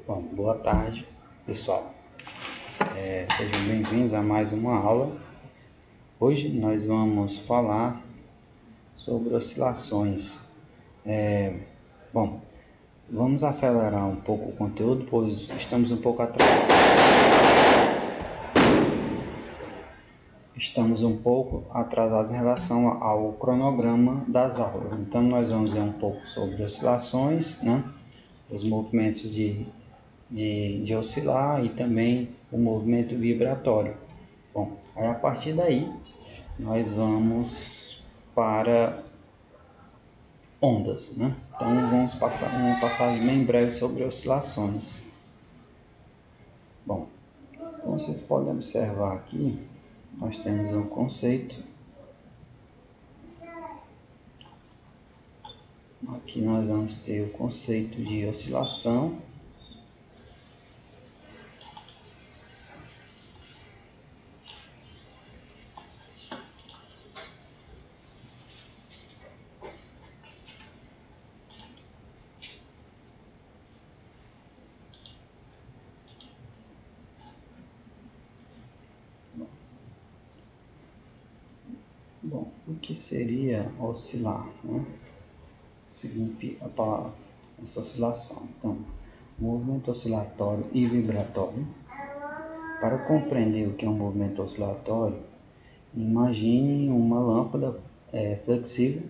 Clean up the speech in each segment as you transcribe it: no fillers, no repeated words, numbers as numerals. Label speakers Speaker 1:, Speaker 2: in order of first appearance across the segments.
Speaker 1: Bom, boa tarde, pessoal. Sejam bem-vindos a mais uma aula. Hoje nós vamos falar sobre oscilações. Bom, vamos acelerar um pouco o conteúdo, pois estamos um pouco atrasados. Estamos um pouco atrasados em relação ao cronograma das aulas. Então nós vamos ver um pouco sobre oscilações, né? Os movimentos de oscilar e também o movimento vibratório. Bom, aí a partir daí nós vamos para ondas, né? Então vamos passar uma passagem bem breve sobre oscilações. Bom, como vocês podem observar aqui, nós temos um conceito. Aqui nós vamos ter o conceito de oscilação. Bom, o que seria oscilar, né? Significa a palavra, essa oscilação. Então, movimento oscilatório e vibratório. Para compreender o que é um movimento oscilatório, imagine uma lâmpada flexível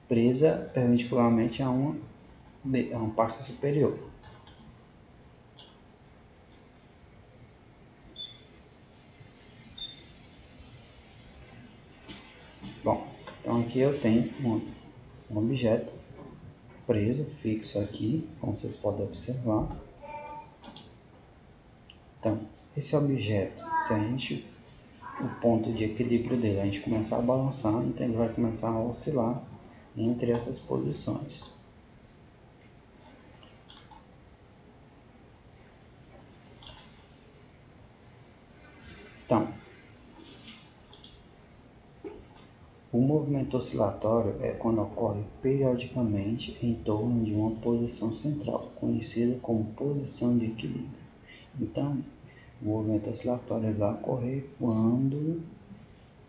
Speaker 1: presa perpendicularmente a uma pasta superior. Bom, então aqui eu tenho um objeto preso, fixo aqui, como vocês podem observar. Então, esse objeto, se a gente, o ponto de equilíbrio dele, a gente começar a balançar, então ele vai começar a oscilar entre essas posições. Então, o movimento oscilatório é quando ocorre periodicamente em torno de uma posição central, conhecida como posição de equilíbrio. Então, o movimento oscilatório vai ocorrer quando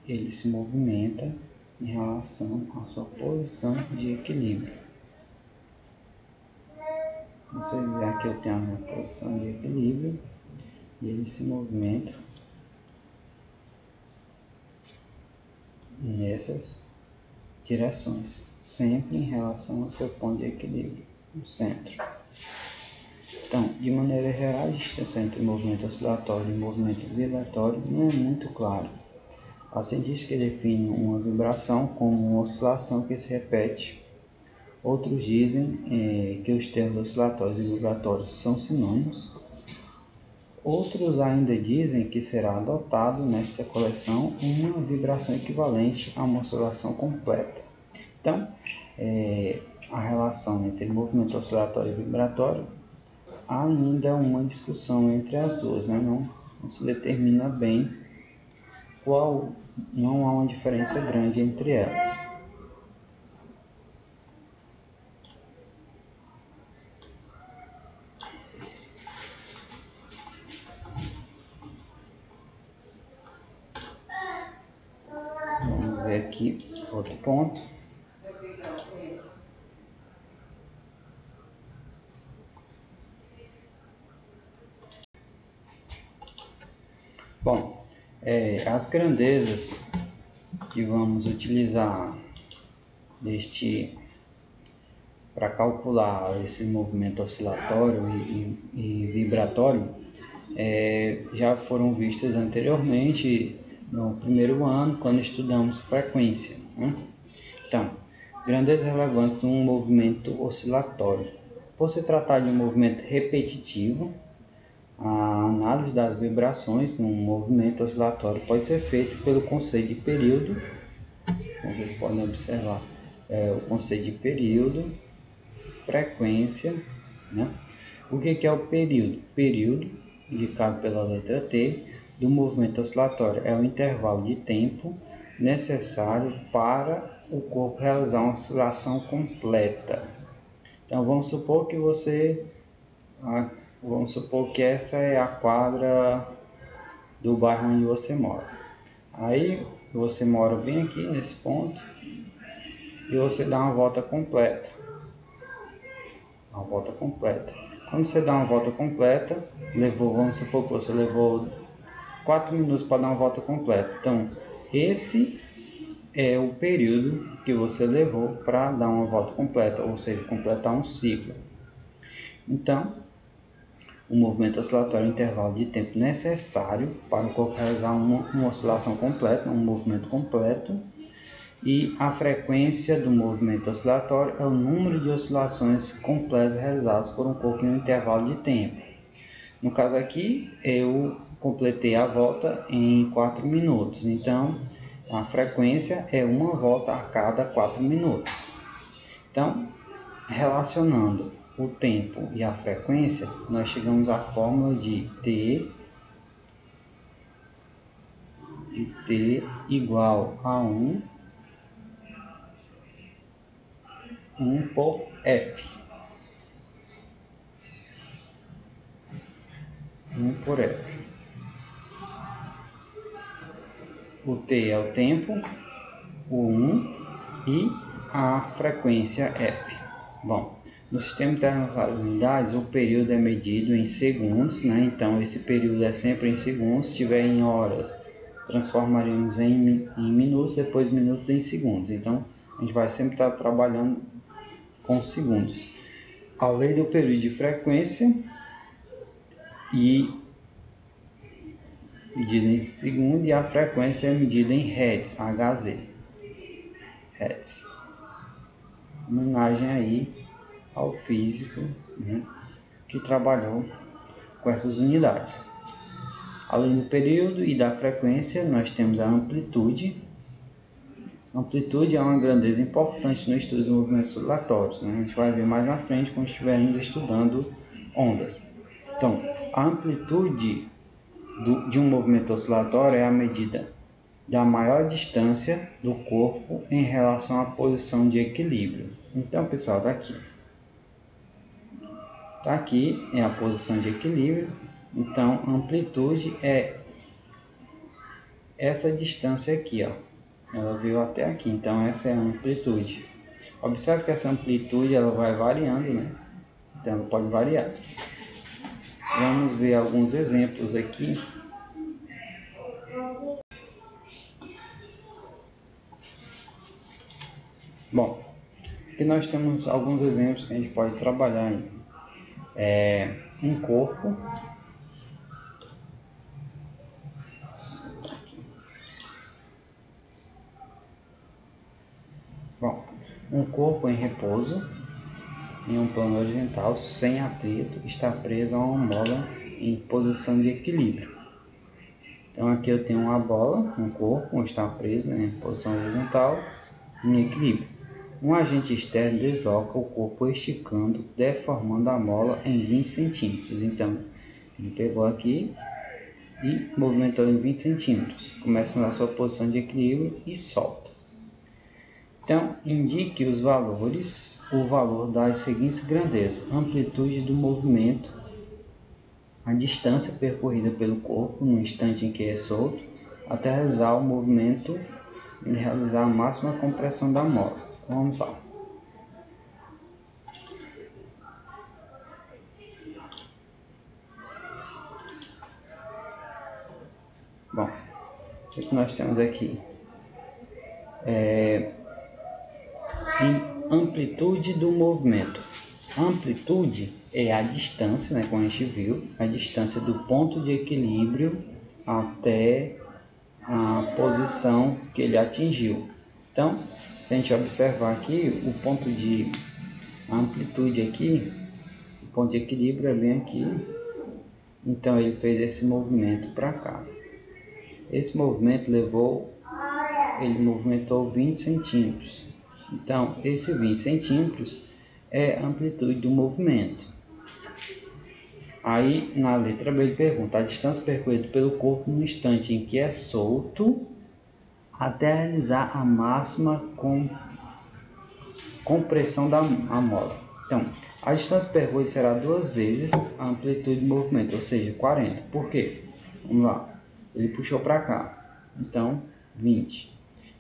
Speaker 1: ele se movimenta em relação à sua posição de equilíbrio. Você vê aqui eu tenho a minha posição de equilíbrio e ele se movimenta nessas direções, sempre em relação ao seu ponto de equilíbrio, no centro. Então, de maneira geral, a distância entre movimento oscilatório e movimento vibratório não é muito clara. Há cientistas que definem uma vibração como uma oscilação que se repete. Outros dizem que os termos oscilatórios e vibratórios são sinônimos. Outros ainda dizem que será adotado nesta coleção uma vibração equivalente a uma oscilação completa. Então, a relação entre movimento oscilatório e vibratório, há ainda uma discussão entre as duas, né? Não se determina bem qual, não há uma diferença grande entre elas. Vamos ver aqui outro ponto. Bom, as grandezas que vamos utilizar para calcular esse movimento oscilatório e vibratório já foram vistas anteriormente no primeiro ano, quando estudamos frequência, né? Então, grandezas relevantes de um movimento oscilatório. Por se tratar de um movimento repetitivo, a análise das vibrações num movimento oscilatório pode ser feita pelo conceito de período, como vocês podem observar, o conceito de período, frequência, né? O que é o período? Período, indicado pela letra T, do movimento oscilatório é o intervalo de tempo necessário para o corpo realizar uma oscilação completa. Então vamos supor que você Vamos supor que essa é a quadra do bairro onde você mora. Aí você mora bem aqui nesse ponto e você dá uma volta completa. Quando você dá uma volta completa, vamos supor que você levou 4 minutos para dar uma volta completa. Então, esse é o período que você levou para dar uma volta completa, ou seja, completar um ciclo. Então, o movimento oscilatório é o intervalo de tempo necessário para o corpo realizar uma oscilação completa, um movimento completo. E a frequência do movimento oscilatório é o número de oscilações completas realizadas por um corpo em um intervalo de tempo. No caso aqui, eu completei a volta em 4 minutos. Então, a frequência é uma volta a cada 4 minutos. Então, relacionando o tempo e a frequência, nós chegamos à fórmula de T igual a 1 por F. 1 por F. O T é o tempo, o 1 e a frequência F. Bom, no Sistema Internacional de Unidades, o período é medido em segundos, né? Então esse período é sempre em segundos. Se estiver em horas, transformaremos em minutos, depois minutos em segundos. Então a gente vai sempre estar trabalhando com segundos. A lei do período de frequência e medida em segundo, e a frequência é medida em Hz, Hz. Hz. Homenagem aí ao físico, né, que trabalhou com essas unidades. Além do período e da frequência, nós temos a amplitude. A amplitude é uma grandeza importante no estudo dos movimentos oscilatórios, né? A gente vai ver mais na frente quando estivermos estudando ondas. Então, a amplitude de um movimento oscilatório é a medida da maior distância do corpo em relação à posição de equilíbrio. Então, pessoal, aqui é a posição de equilíbrio. Então, amplitude é essa distância aqui, ó. Ela veio até aqui, então essa é a amplitude. Observe que essa amplitude ela vai variando, né? Então ela pode variar. Vamos ver alguns exemplos aqui. Bom, aqui nós temos alguns exemplos que a gente pode trabalhar em um corpo. Bom, um corpo em repouso, em um plano horizontal, sem atrito, está preso a uma mola em posição de equilíbrio. Então aqui eu tenho uma bola, um corpo, está preso, né, em posição horizontal, em equilíbrio. Um agente externo desloca o corpo esticando, deformando a mola em 20 centímetros. Então, ele pegou aqui e movimentou em 20 centímetros. Começa na sua posição de equilíbrio e solta. Então, indique os valores, o valor das seguintes grandezas: amplitude do movimento, a distância percorrida pelo corpo no instante em que é solto, até realizar o movimento e realizar a máxima compressão da mola. Vamos lá. Bom, o que nós temos aqui? Amplitude do movimento. A amplitude é a distância, né, como a gente viu, a distância do ponto de equilíbrio até a posição que ele atingiu. Então, se a gente observar aqui, a amplitude aqui, o ponto de equilíbrio é bem aqui. Então, ele fez esse movimento para cá. Esse movimento ele movimentou 20 centímetros. Então, esse 20 centímetros é a amplitude do movimento. Aí, na letra B, ele pergunta a distância percorrida pelo corpo no instante em que é solto até realizar a máxima compressão da mola. Então, a distância percorrida será 2 vezes a amplitude de movimento, ou seja, 40. Por quê? Vamos lá. Ele puxou para cá, então 20.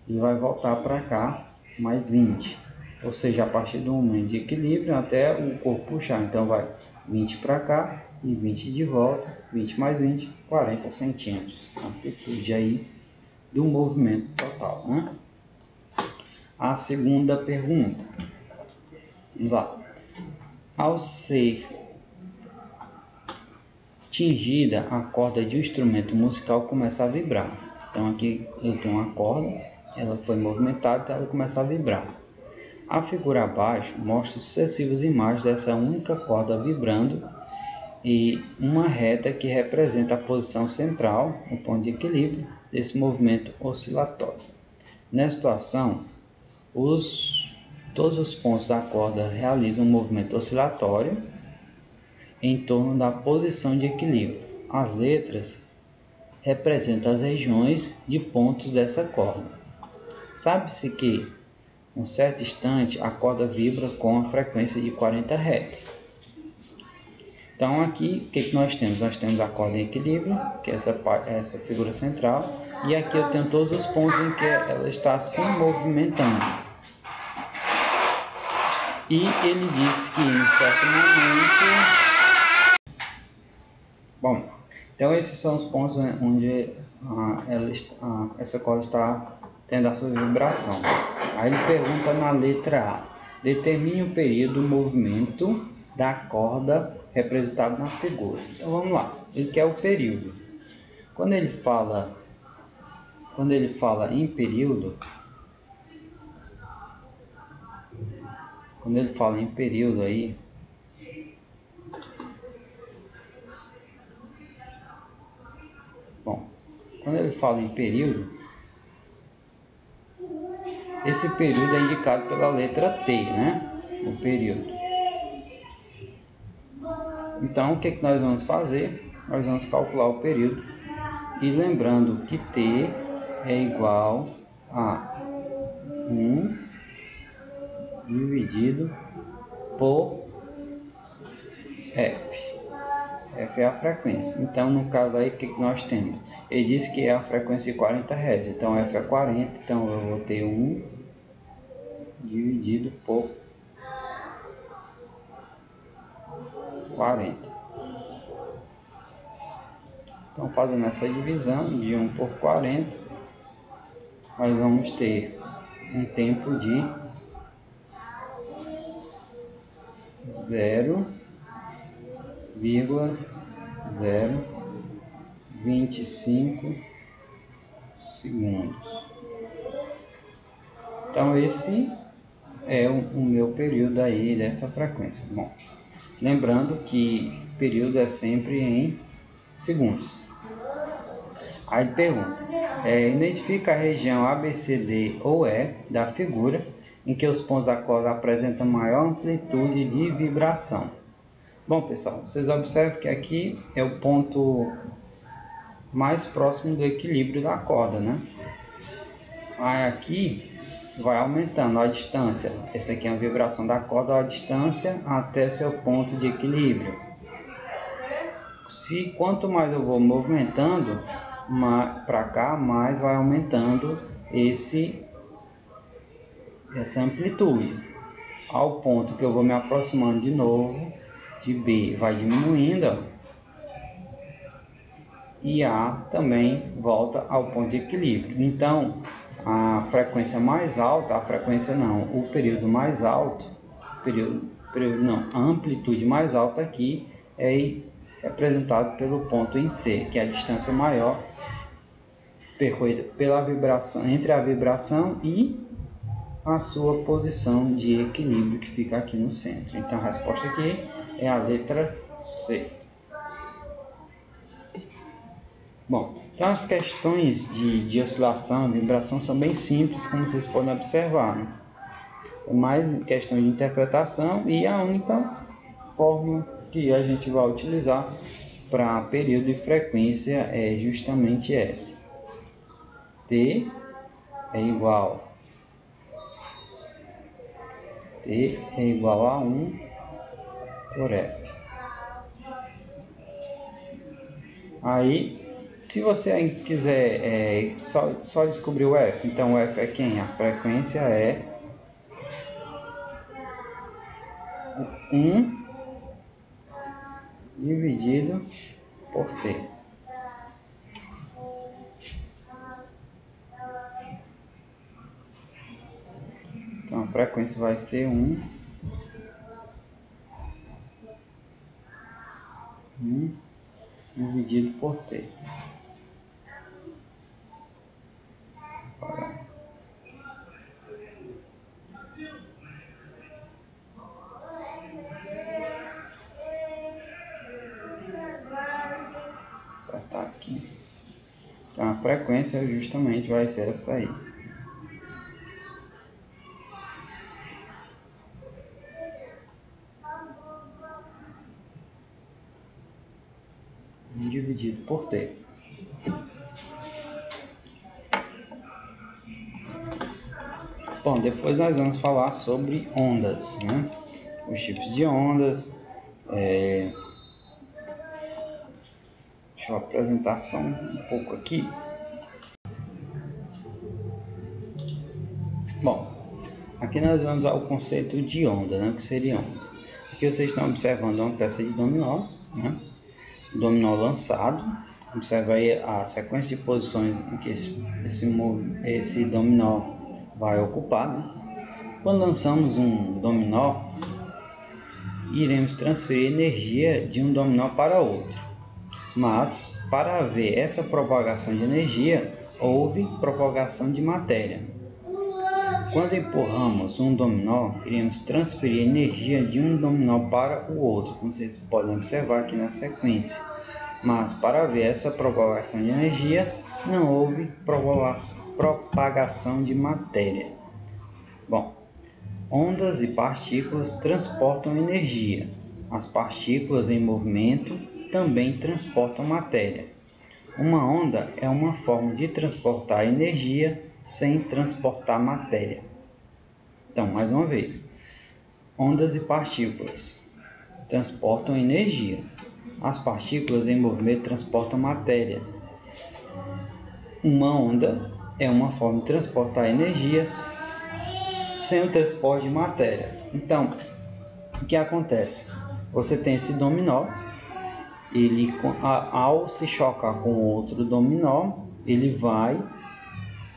Speaker 1: Ele vai voltar para cá, mais 20. Ou seja, a partir do momento de equilíbrio até o corpo puxar. Então vai 20 para cá e 20 de volta. 20 mais 20, 40 centímetros. A amplitude aí do movimento total, né? A segunda pergunta. Vamos lá. Ao ser tingida, a corda de um instrumento musical começa a vibrar. Então aqui eu tenho uma corda, ela foi movimentada, então ela começa a vibrar. A figura abaixo mostra sucessivas imagens dessa única corda vibrando e uma reta que representa a posição central, o ponto de equilíbrio desse movimento oscilatório. Nessa situação, todos os pontos da corda realizam um movimento oscilatório em torno da posição de equilíbrio. As letras representam as regiões de pontos dessa corda. Sabe-se que, em um certo instante, a corda vibra com a frequência de 40 Hz. Então aqui, o que nós temos? Nós temos a corda em equilíbrio, que é essa figura central, e aqui eu tenho todos os pontos em que ela está se movimentando. E ele disse que em certo momento... Bom, então esses são os pontos onde essa corda está tendo a sua vibração. Aí ele pergunta na letra A: determine o período do movimento da corda representado na figura. Então vamos lá, ele quer o período. Quando ele fala em período, aí, bom, quando ele fala em período, esse período é indicado pela letra T, né? O período. Então, o que nós vamos fazer? Nós vamos calcular o período. E lembrando que T é igual a 1 dividido por F. F é a frequência. Então, no caso aí, o que nós temos? Ele disse que é a frequência de 40 Hz. Então, F é 40. Então, eu vou ter 1 dividido por 40. Então, fazendo essa divisão de 1 por 40, nós vamos ter um tempo de 0,025 segundos. Então esse é o meu período aí dessa frequência. Bom, lembrando que período é sempre em segundos. Aí pergunta: identifica a região A, B, C, D ou E da figura em que os pontos da corda apresentam maior amplitude de vibração. Bom, pessoal, vocês observam que aqui é o ponto mais próximo do equilíbrio da corda, né? Aí aqui vai aumentando a distância. Essa aqui é a vibração da corda, a distância até seu ponto de equilíbrio. Quanto mais eu vou movimentando para cá, mais vai aumentando essa amplitude. Ao ponto que eu vou me aproximando de novo, de B vai diminuindo, ó, e A também volta ao ponto de equilíbrio. Então, a frequência mais alta, o período mais alto, a amplitude mais alta aqui é representado pelo ponto em C, que é a distância maior percorrida pela vibração, entre a vibração e a sua posição de equilíbrio, que fica aqui no centro. Então a resposta aqui é a letra C. Bom, então as questões de oscilação e vibração são bem simples, como vocês podem observar, né? É mais questão de interpretação, e a única forma que a gente vai utilizar para período e frequência é justamente essa. T é igual a 1 por F. Aí, se você quiser só descobrir o F, então o F é quem? A frequência é 1 dividido por T. Então a frequência vai ser 1 dividido por T. Acertar aqui. Então a frequência justamente vai ser essa aí. Dividido por T. Bom, depois nós vamos falar sobre ondas, né? Os tipos de ondas. Deixa eu apresentar só um pouco aqui. Bom, aqui nós vamos ao conceito de onda, né? O que seria onda? Aqui vocês estão observando uma peça de dominó, né? Dominó lançado. Observa aí a sequência de posições em que esse dominó vai ocupar, né? Quando lançamos um dominó, iremos transferir energia de um dominó para outro. Mas, para haver essa propagação de energia, houve propagação de matéria. Quando empurramos um dominó, iremos transferir energia de um dominó para o outro, como vocês podem observar aqui na sequência. Mas, para haver essa propagação de energia, não houve propagação de matéria. Bom, ondas e partículas transportam energia. As partículas em movimento também transportam matéria. Uma onda é uma forma de transportar energia sem transportar matéria. Então, mais uma vez, ondas e partículas transportam energia. As partículas em movimento transportam matéria. Uma onda é uma forma de transportar energia sem o transporte de matéria. Então, o que acontece? Você tem esse dominó, ele ao se chocar com outro dominó, ele vai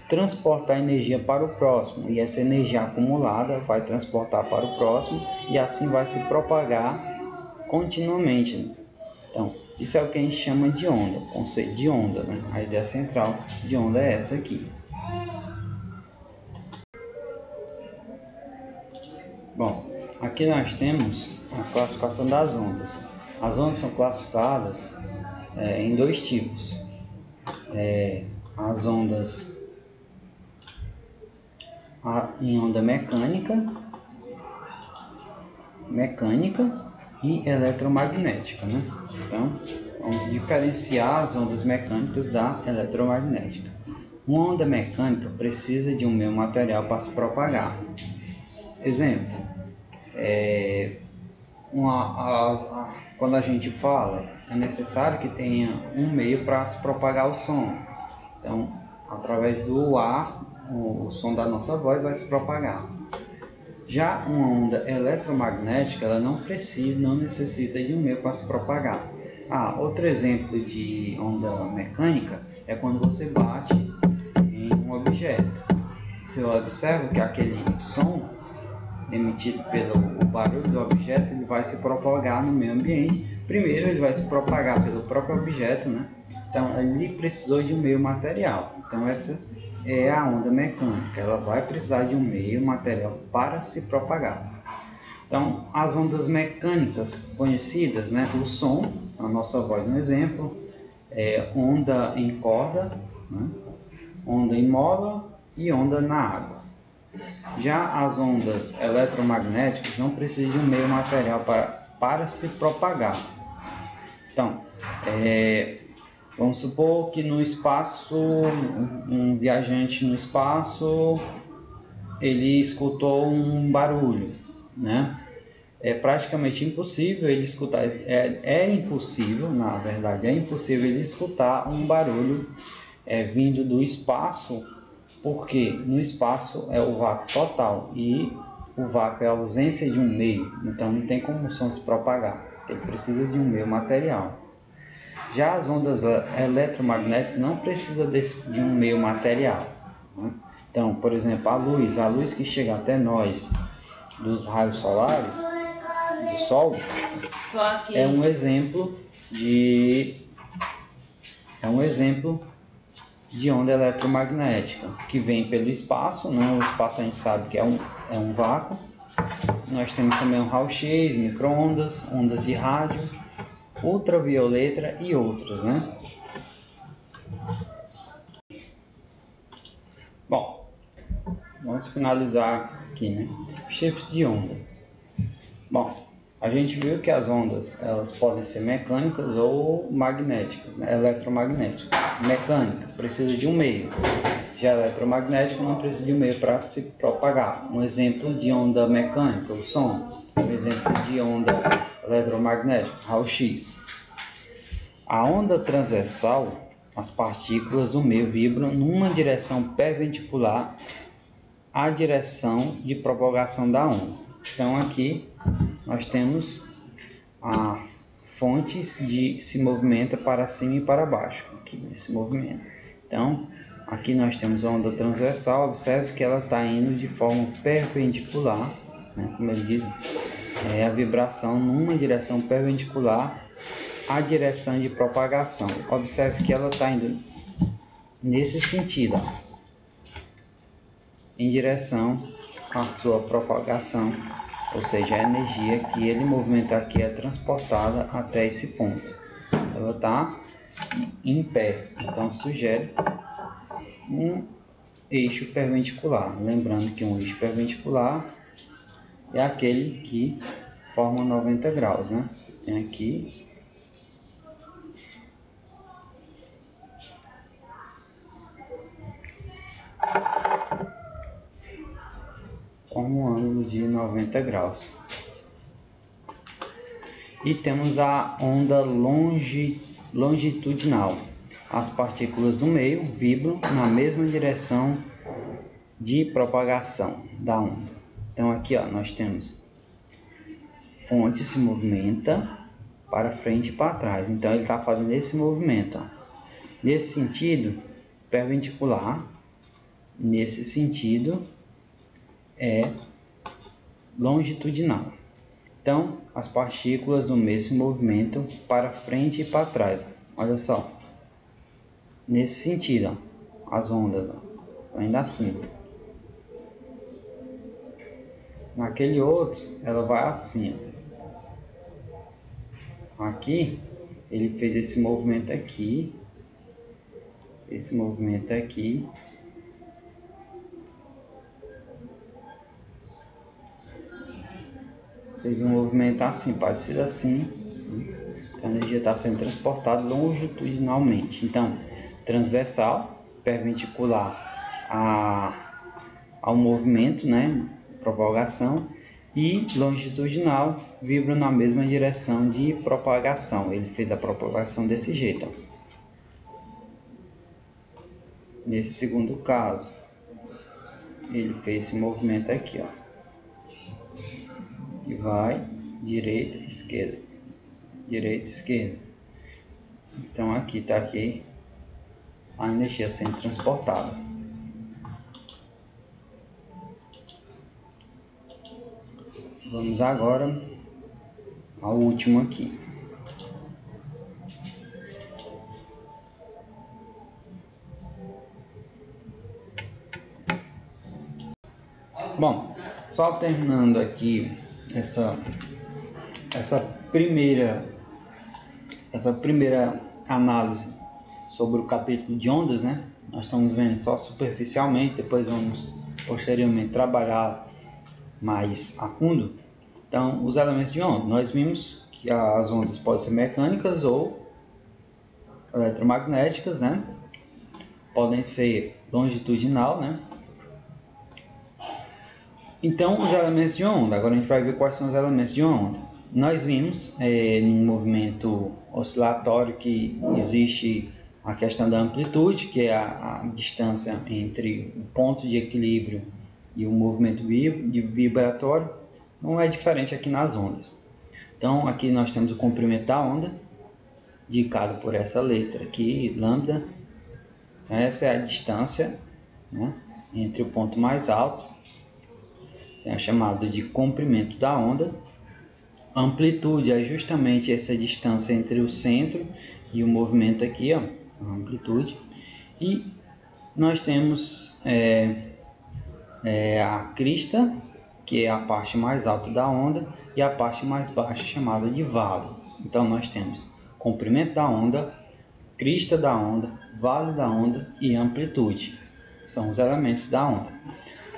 Speaker 1: transportar energia para o próximo, e essa energia acumulada vai transportar para o próximo, e assim vai se propagar continuamente. Então, isso é o que a gente chama de onda, conceito de onda, né? A ideia central de onda é essa aqui. Bom, aqui nós temos a classificação das ondas. As ondas são classificadas em dois tipos. As ondas em onda mecânica e eletromagnética, né? Então, vamos diferenciar as ondas mecânicas da eletromagnética. Uma onda mecânica precisa de um meio material para se propagar. Exemplo, quando a gente fala, é necessário que tenha um meio para se propagar o som. Então, através do ar, o som da nossa voz vai se propagar. Já uma onda eletromagnética, ela não necessita de um meio para se propagar. Outro exemplo de onda mecânica é quando você bate em um objeto. Você observa que aquele som emitido pelo barulho do objeto, ele vai se propagar no meio ambiente. Primeiro ele vai se propagar pelo próprio objeto, né? Então ele precisou de um meio material. Então essa é a onda mecânica, ela vai precisar de um meio material para se propagar. Então as ondas mecânicas conhecidas, né? O som, a nossa voz no exemplo, onda em corda, né? Onda em mola e onda na água. Já as ondas eletromagnéticas não precisam de um meio material para se propagar. Então, vamos supor que no espaço, um viajante no espaço, ele escutou um barulho, né? é praticamente impossível ele escutar, é impossível, na verdade, é impossível ele escutar um barulho vindo do espaço, porque no espaço é o vácuo total e o vácuo é a ausência de um meio, então não tem como o som se propagar, ele precisa de um meio material. Já as ondas eletromagnéticas não precisam de um meio material, né? Então, por exemplo, a luz que chega até nós dos raios solares, do Sol, é um exemplo de onda eletromagnética que vem pelo espaço, né? O espaço a gente sabe que é um vácuo. Nós temos também o raio-x, micro-ondas, ondas de rádio, ultravioleta e outros, né? Bom, vamos finalizar aqui, né? Os tipos de onda. Bom, a gente viu que as ondas elas podem ser mecânicas ou magnéticas, né? Eletromagnéticas. Mecânica precisa de um meio, já eletromagnética não precisa de um meio para se propagar. Um exemplo de onda mecânica, o som. Um exemplo de onda eletromagnética, raio-x. A onda transversal, as partículas do meio vibram numa direção perpendicular à direção de propagação da onda. Então aqui nós temos fontes de se movimenta para cima e para baixo, aqui nesse movimento. Então aqui nós temos a onda transversal, observe que ela está indo de forma perpendicular, né, como ele diz, a vibração numa direção perpendicular à direção de propagação. Observe que ela está indo nesse sentido, em direção à sua propagação, ou seja, a energia que ele movimenta aqui é transportada até esse ponto. Ela está em pé, então sugere um eixo perpendicular. Lembrando que um eixo perpendicular é aquele que forma 90 graus, né? Você tem aqui um ângulo de 90 graus. E temos a onda longitudinal. As partículas do meio vibram na mesma direção de propagação da onda. Então aqui nós temos fonte se movimenta para frente e para trás. Então ele está fazendo esse movimento. Nesse sentido, perpendicular. Nesse sentido, é longitudinal. Então, as partículas do meio se movimentam para frente e para trás. Olha só. Nesse sentido, as ondas estão indo assim. Naquele outro, ela vai assim. Aqui, ele fez esse movimento aqui. Esse movimento aqui. Fez um movimento assim, parecido assim. Então, a energia está sendo transportada longitudinalmente. Então, transversal, perpendicular ao movimento, né, propagação, e longitudinal, vibra na mesma direção de propagação. Ele fez a propagação desse jeito. Nesse segundo caso, ele fez esse movimento aqui, e vai direita, esquerda, direita, esquerda. Então aqui está aqui a energia sendo transportada. Vamos agora ao último aqui. Bom, só terminando aqui essa primeira análise sobre o capítulo de ondas, né? Nós estamos vendo só superficialmente, depois vamos posteriormente trabalhar mais a fundo. Então, os elementos de onda, nós vimos que as ondas podem ser mecânicas ou eletromagnéticas, né? Podem ser longitudinal, né? Então, os elementos de uma onda. Agora a gente vai ver quais são os elementos de uma onda. Nós vimos no movimento oscilatório que existe a questão da amplitude, que é a distância entre o ponto de equilíbrio e o movimento vibratório. Não é diferente aqui nas ondas. Então, aqui nós temos o comprimento da onda, indicado por essa letra aqui, lambda. Então, essa é a distância, né, entre o ponto mais alto, é chamado de comprimento da onda. A amplitude é justamente essa distância entre o centro e o movimento aqui, ó, a amplitude. E nós temos a crista, que é a parte mais alta da onda, e a parte mais baixa, chamada de vale. Então nós temos comprimento da onda, crista da onda, vale da onda e amplitude. São os elementos da onda.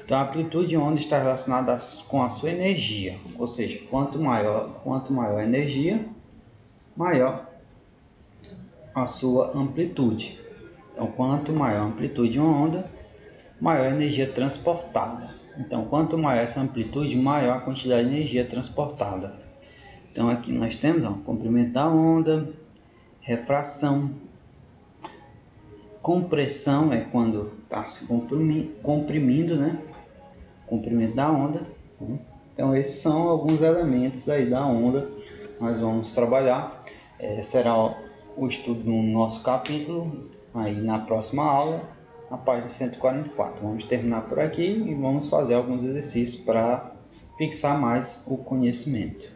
Speaker 1: Então a amplitude de onda está relacionada com a sua energia, ou seja, quanto maior a energia, maior a sua amplitude. Então quanto maior a amplitude de uma onda, maior a energia transportada. Então quanto maior essa amplitude, maior a quantidade de energia transportada. Então aqui nós temos o comprimento da onda, refração, compressão é quando está se comprimindo, né? Comprimento da onda. Então esses são alguns elementos aí da onda. Nós vamos trabalhar. Será o estudo no nosso capítulo aí na próxima aula, na página 144. Vamos terminar por aqui e vamos fazer alguns exercícios para fixar mais o conhecimento.